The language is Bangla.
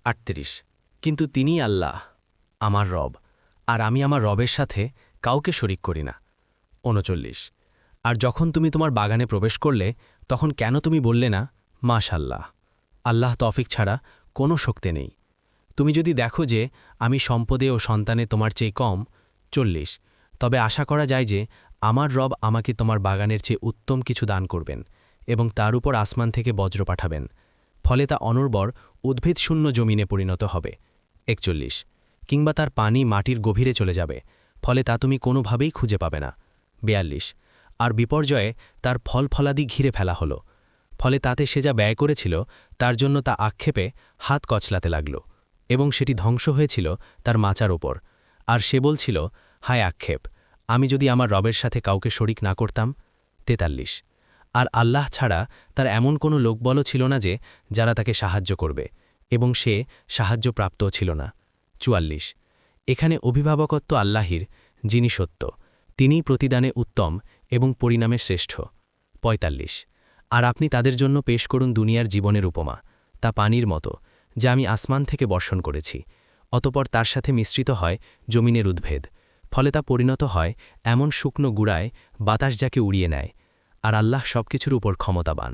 38 কিন্তু তিনিই আল্লাহ আমার রব, আর আমি আমার রবের সাথে কাউকে শরিক করি না। 39 আর যখন তুমি তোমার বাগানে প্রবেশ করলে তখন কেন তুমি বললে না মাশাল্লাহ, আল্লাহ তৌফিক ছাড়া কোনো শক্তি নেই। তুমি যদি দেখো যে আমি সম্পদে ও সন্তানে তোমার চেয়ে কম 40 তবে আশা করা যায় যে আমার রব আমাকে তোমার বাগানের চেয়ে উত্তম কিছু দান করবেন এবং তার উপর আসমান থেকে বজ্র পাঠাবেন, ফলে তা অনুর্বর উদ্ভিদশূন্য জমিনে পরিণত হবে। 41 কিংবা তার পানি মাটির গভীরে চলে যাবে, ফলে তা তুমি কোনোভাবেই খুঁজে পাবে না। 42 আর বিপর্যয়ে তার ফলাদি ঘিরে ফেলা হলো, ফলে তাতে সে যা ব্যয় করেছিল তার জন্য তা আক্ষেপে হাত কচলাতে লাগল এবং সেটি ধ্বংস হয়েছিল তার মাচার ওপর। আর সে বলছিল, হায় আক্ষেপ, আমি যদি আমার রবের সাথে কাউকে শরিক না করতাম। 43 আর আল্লাহ ছাড়া তার এমন কোনো লোকবলও ছিল না যে যারা তাকে সাহায্য করবে, এবং সে সাহায্যপ্রাপ্তও ছিল না। 44 এখানে অভিভাবকত্ব আল্লাহির, যিনি সত্য, তিনিই প্রতিদানে উত্তম এবং পরিণামে শ্রেষ্ঠ। 45 আর আপনি তাদের জন্য পেশ করুন দুনিয়ার জীবনের উপমা, তা পানির মতো যা আমি আসমান থেকে বর্ষণ করেছি, অতপর তার সাথে মিশ্রিত হয় জমিনের উদ্ভেদ, ফলে তা পরিণত হয় এমন শুকনো গুড়ায় বাতাস যাকে উড়িয়ে নেয়, আর আল্লাহ সবকিছুর উপর ক্ষমতাবান।